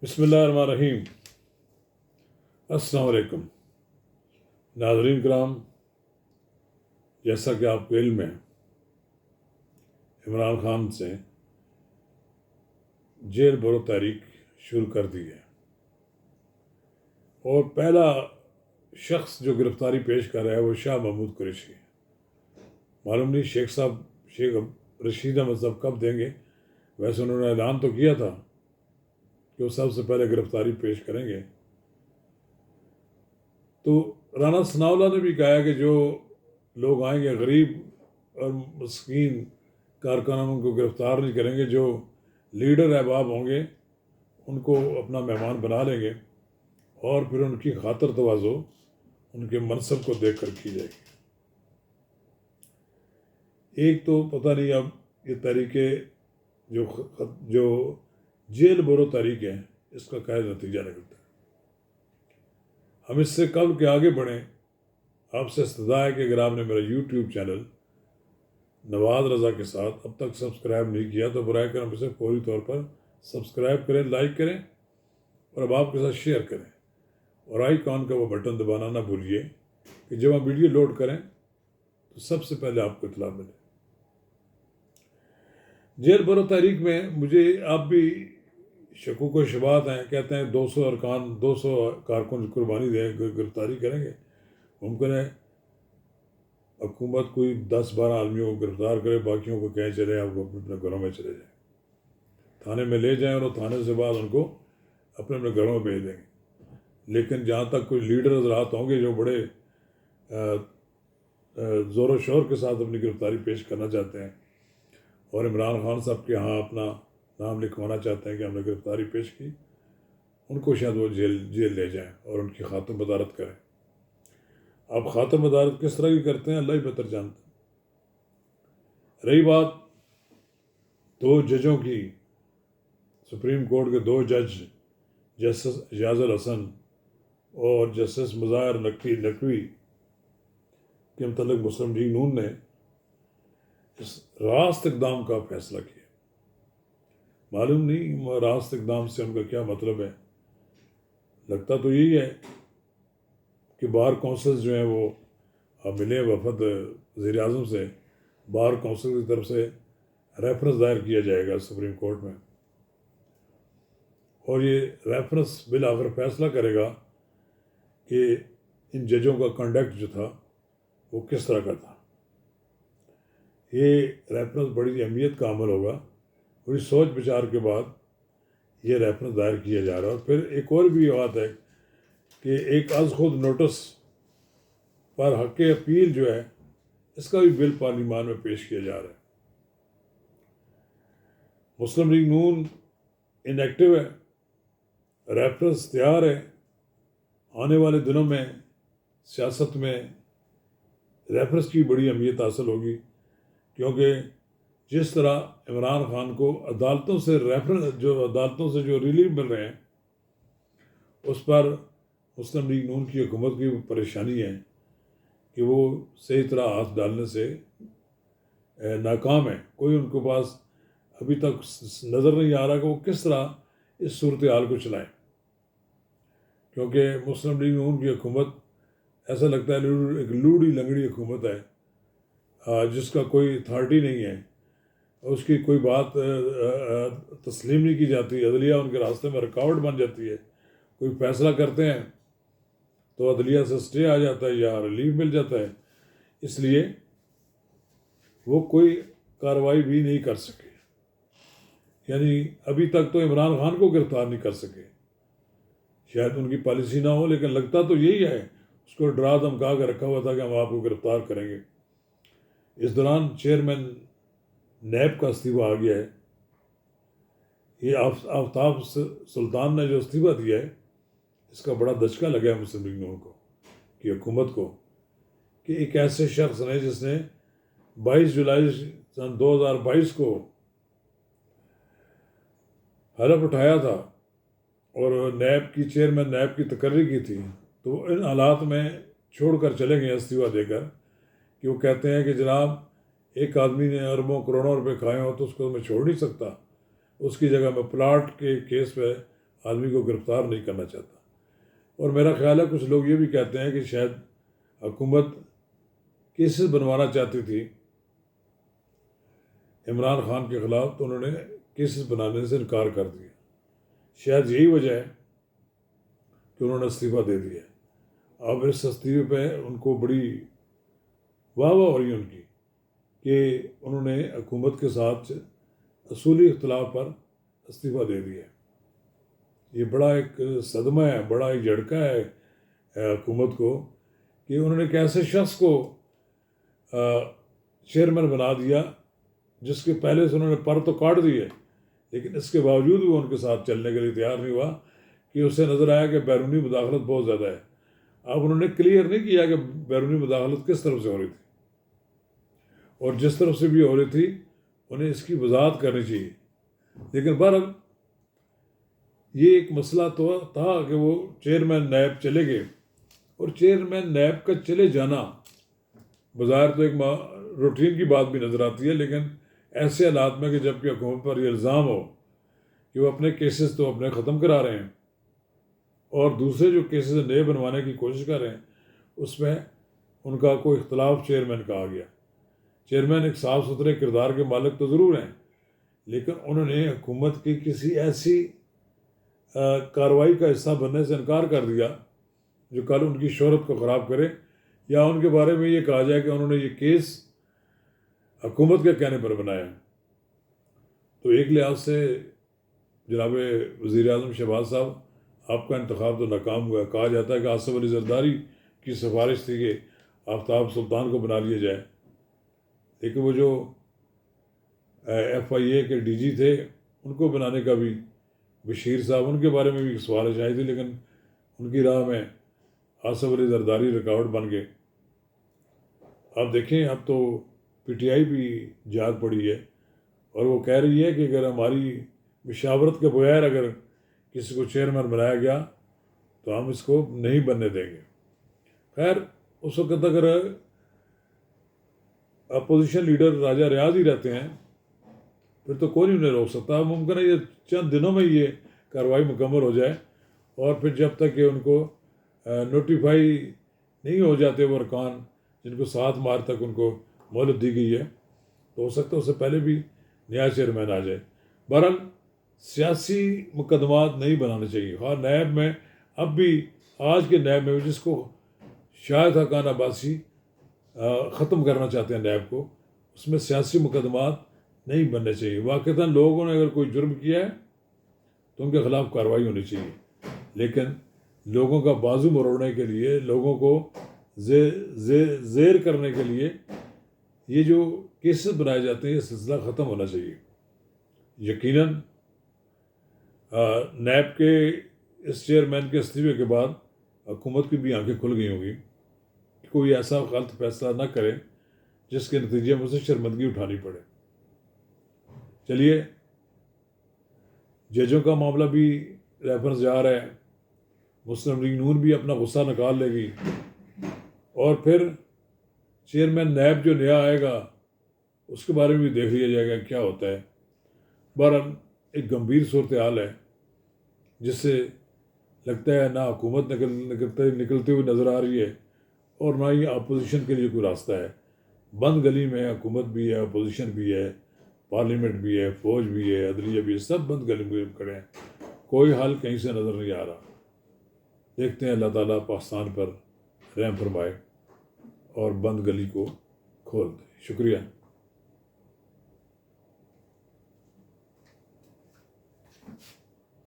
بسم اللہ الرحمن الرحیم۔ السلام علیکم ناظرین کرام، جیسا کہ آپ کو علم ہے، عمران خان سے جیل برو تحریک شروع کر دی ہے اور پہلا شخص جو گرفتاری پیش کر رہا ہے وہ شاہ محمود قریشی ہے۔ معلوم نہیں شیخ رشید احمد صاحب کب دیں گے، ویسے انہوں نے اعلان تو کیا تھا کہ وہ سب سے پہلے گرفتاری پیش کریں گے۔ تو رانا ثناءاللہ نے بھی کہا کہ جو لوگ آئیں گے غریب اور مسکین کارکنوں کو گرفتار نہیں کریں گے، جو لیڈر احباب ہوں گے ان کو اپنا مہمان بنا لیں گے اور پھر ان کی خاطر تواضع ان کے منصب کو دیکھ کر کی جائے گی۔ ایک تو پتہ نہیں اب یہ طریقے جو جیل برو تحریک ہے اس کا کیا نتیجہ نکلتا ہے۔ ہم اس سے قبل کے آگے بڑھیں، آپ سے استدعا ہے کہ اگر آپ نے میرا یوٹیوب چینل نواز رضا کے ساتھ اب تک سبسکرائب نہیں کیا تو برائے کرم اسے فوری طور پر سبسکرائب کریں، لائک کریں اور اب آپ کے ساتھ شیئر کریں، اور آئیکن کا وہ بٹن دبانا نہ بھولیے کہ جب ہم ویڈیو لوڈ کریں تو سب سے پہلے آپ کو اطلاع ملے۔ جیل برو تحریک میں مجھے آپ بھی شکوک و شبہات ہیں، کہتے ہیں 200 کارکن قربانی دیں، گرفتاری کریں گے۔ ممکن ہے حکومت کوئی 10-12 آدمیوں کو گرفتار کرے، باقیوں کو کہیں چلے آپ کو اپنے گھروں میں چلے جائیں، تھانے میں لے جائیں اور تھانے سے بعد ان کو اپنے گھروں میں بھیج دیں گے۔ لیکن جہاں تک کوئی لیڈر حضرات ہوں گے جو بڑے زور و شور کے ساتھ اپنی گرفتاری پیش کرنا چاہتے ہیں اور عمران خان صاحب کے ہاں اپنا نام لکھوانا چاہتے ہیں کہ ہم نے گرفتاری پیش کی، ان کو شاید وہ جیل لے جائیں اور ان کی خاتم بدارت کریں۔ اب خاتم بدارت کس طرح کی کرتے ہیں اللہ ہی بہتر جانتے ہیں۔ رہی بات 2 ججوں کی، سپریم کورٹ کے 2 جج جسٹس اعجاز الحسن اور جسٹس مظاہر نقوی کے متعلق مسلم لیگ نون نے اس راست اقدام کا فیصلہ کیا۔ معلوم نہیں راست اقدام سے ان کا کیا مطلب ہے، لگتا تو یہی ہے کہ بار کونسل جو ہیں وہ ملے وفد وزیر اعظم سے، بار کونسل کی طرف سے ریفرنس دائر کیا جائے گا سپریم کورٹ میں، اور یہ ریفرنس بالآخر فیصلہ کرے گا کہ ان ججوں کا کنڈکٹ جو تھا وہ کس طرح کا تھا۔ یہ ریفرنس بڑی اہمیت کا عمل ہوگا، بڑی سوچ بچار کے بعد یہ ریفرنس دائر کیا جا رہا ہے۔ اور پھر ایک اور بھی بات ہے کہ ایک از خود نوٹس پر حق اپیل جو ہے اس کا بھی بل پارلیمان میں پیش کیا جا رہا ہے۔ مسلم لیگ نون انیکٹیو ہے، ریفرنس تیار ہے۔ آنے والے دنوں میں سیاست میں ریفرنس کی بڑی اہمیت حاصل ہوگی، کیونکہ جس طرح عمران خان کو عدالتوں سے جو ریلیف مل رہے ہیں اس پر مسلم لیگ نون کی حکومت کی پریشانی ہے کہ وہ صحیح طرح ہاتھ ڈالنے سے ناکام ہے۔ کوئی ان کے پاس ابھی تک نظر نہیں آ رہا کہ وہ کس طرح اس صورتحال کو چلائیں، کیونکہ مسلم لیگ نون کی حکومت ایسا لگتا ہے ایک لوڑی لنگڑی حکومت ہے جس کا کوئی اتھارٹی نہیں ہے، اس کی کوئی بات تسلیم نہیں کی جاتی، عدلیہ ان کے راستے میں رکاوٹ بن جاتی ہے۔ کوئی فیصلہ کرتے ہیں تو عدلیہ سے سٹے آ جاتا ہے یا ریلیف مل جاتا ہے، اس لیے وہ کوئی کارروائی بھی نہیں کر سکے۔ یعنی ابھی تک تو عمران خان کو گرفتار نہیں کر سکے، شاید ان کی پالیسی نہ ہو، لیکن لگتا تو یہی ہے، اس کو ڈرا دھمکا کے رکھا ہوا تھا کہ ہم آپ کو گرفتار کریں گے۔ اس دوران چیئرمین نیب کا استعفیٰ آ گیا ہے۔ یہ آفتاب سلطان نے جو استعفیٰ دیا ہے اس کا بڑا دھچکا لگا ہے مسلم لیگ نون کو کی حکومت کو، کہ ایک ایسے شخص نے جس نے 22 جولائی سن 2022 کو حلف اٹھایا تھا اور نیب کی چیئرمین نیب کی تقرری کی تھی، تو ان حالات میں چھوڑ کر چلے گئے استعفیٰ دے کر، کہ وہ کہتے ہیں کہ جناب ایک آدمی نے اربوں کروڑوں روپے کھائے ہوں تو اس کو میں چھوڑ نہیں سکتا، اس کی جگہ میں پلاٹ کے کیس پہ آدمی کو گرفتار نہیں کرنا چاہتا۔ اور میرا خیال ہے کچھ لوگ یہ بھی کہتے ہیں کہ شاید حکومت کیسز بنوانا چاہتی تھی عمران خان کے خلاف، تو انہوں نے کیسز بنانے سے انکار کر دیا۔ شاید یہی وجہ ہے کہ انہوں نے استعفیٰ دے دیا۔ اب اس استعفے پہ ان کو بڑی واہ واہ ہو رہی ہے ان کی کہ انہوں نے حکومت کے ساتھ اصولی اختلاف پر استعفیٰ دے دیا۔ یہ بڑا ایک صدمہ ہے، بڑا ایک جھٹکا ہے حکومت کو کہ انہوں نے ایک ایسے شخص کو چیئرمین بنا دیا جس کے پہلے سے انہوں نے پر تو کاٹ دیے، لیکن اس کے باوجود وہ ان کے ساتھ چلنے کے لیے تیار نہیں ہوا کہ اسے نظر آیا کہ بیرونی مداخلت بہت زیادہ ہے۔ اب انہوں نے کلیئر نہیں کیا کہ بیرونی مداخلت کس طرف سے ہو رہی تھی، اور جس طرف سے بھی ہو رہی تھی انہیں اس کی وضاحت کرنی چاہیے۔ لیکن بہرحال یہ ایک مسئلہ تو تھا کہ وہ چیئرمین نیب چلے گئے، اور چیئرمین نیب کا چلے جانا بظاہر تو ایک روٹین کی بات بھی نظر آتی ہے، لیکن ایسے حالات میں کہ جب کہ حکومت پر یہ الزام ہو کہ وہ اپنے کیسز تو اپنے ختم کرا رہے ہیں اور دوسرے جو کیسز نئے بنوانے کی کوشش کر رہے ہیں، اس میں ان کا کوئی اختلاف چیئرمین کا آ گیا۔ چیئرمین ایک صاف ستھرے کردار کے مالک تو ضرور ہیں، لیکن انہوں نے حکومت کی کسی ایسی کارروائی کا حصہ بننے سے انکار کر دیا جو کل ان کی شہرت کو خراب کرے، یا ان کے بارے میں یہ کہا جائے کہ انہوں نے یہ کیس حکومت کے کہنے پر بنایا۔ تو ایک لحاظ سے جناب وزیر اعظم شہباز صاحب، آپ کا انتخاب تو ناکام ہوا ہے۔ کہا جاتا ہے کہ آصف علی زرداری کی سفارش تھی کہ آفتاب سلطان کو بنا لیا جائے، لیکن وہ جو FIA کے DG تھے ان کو بنانے کا بھی بشیر صاحب، ان کے بارے میں بھی سفارش آئی تھی، لیکن ان کی راہ میں آصف علی زرداری رکاوٹ بن گئے۔ آپ دیکھیں اب تو PTI بھی جاگ پڑی ہے اور وہ کہہ رہی ہے کہ اگر ہماری مشاورت کے بغیر اگر کسی کو چیئرمین بنایا گیا تو ہم اس کو نہیں بننے دیں گے۔ خیر اس وقت اگر اپوزیشن لیڈر راجہ ریاض ہی رہتے ہیں پھر تو کوئی نہیں انہیں روک سکتا۔ ممکن ہے یہ چند دنوں میں یہ کارروائی مکمل ہو جائے، اور پھر جب تک کہ ان کو نوٹیفائی نہیں ہو جاتے وہ ارکان جن کو 7 مارچ تک ان کو مہلت دی گئی ہے، تو ہو سکتا ہے اس سے پہلے بھی نیا چیئرمین آ جائے۔ بہرحال سیاسی مقدمات نہیں بنانے چاہیے، اور نیب میں اب بھی آج کے نیب میں جس کو شاہد حقان عباسی ختم کرنا چاہتے ہیں نیب کو، اس میں سیاسی مقدمات نہیں بننے چاہیے۔ واقعتاً لوگوں نے اگر کوئی جرم کیا ہے تو ان کے خلاف کارروائی ہونی چاہیے، لیکن لوگوں کا بازو مروڑنے کے لیے، لوگوں کو زیر کرنے کے لیے یہ جو کیسز بنائے جاتے ہیں یہ سلسلہ ختم ہونا چاہیے۔ یقیناً نیب کے اس چیئرمین کے استعفے کے بعد حکومت کی بھی آنکھیں کھل گئی ہوں گی کہ کوئی ایسا غلط فیصلہ نہ کرے جس کے نتیجے میں اسے شرمندگی اٹھانی پڑے۔ چلیے، ججوں کا معاملہ بھی ریفرنس جا رہا ہے، مسلم لیگ نون بھی اپنا غصہ نکال لے گی، اور پھر چیئرمین نیب جو نیا آئے گا اس کے بارے میں بھی دیکھ لیا جائے گا کیا ہوتا ہے۔ بہرحال ایک گمبھیر صورتحال ہے جس سے لگتا ہے نہ حکومت نکلتے ہوئے نظر آ رہی ہے اور نہ ہی اپوزیشن کے لیے کوئی راستہ ہے۔ بند گلی میں حکومت بھی ہے، اپوزیشن بھی ہے، پارلیمنٹ بھی ہے، فوج بھی ہے، عدلیہ بھی ہے، سب بند گلی میں کھڑے ہیں، کوئی حل کہیں سے نظر نہیں آ رہا۔ دیکھتے ہیں اللہ تعالیٰ پاکستان پر رحم فرمائے اور بند گلی کو کھول دے۔ شکریہ۔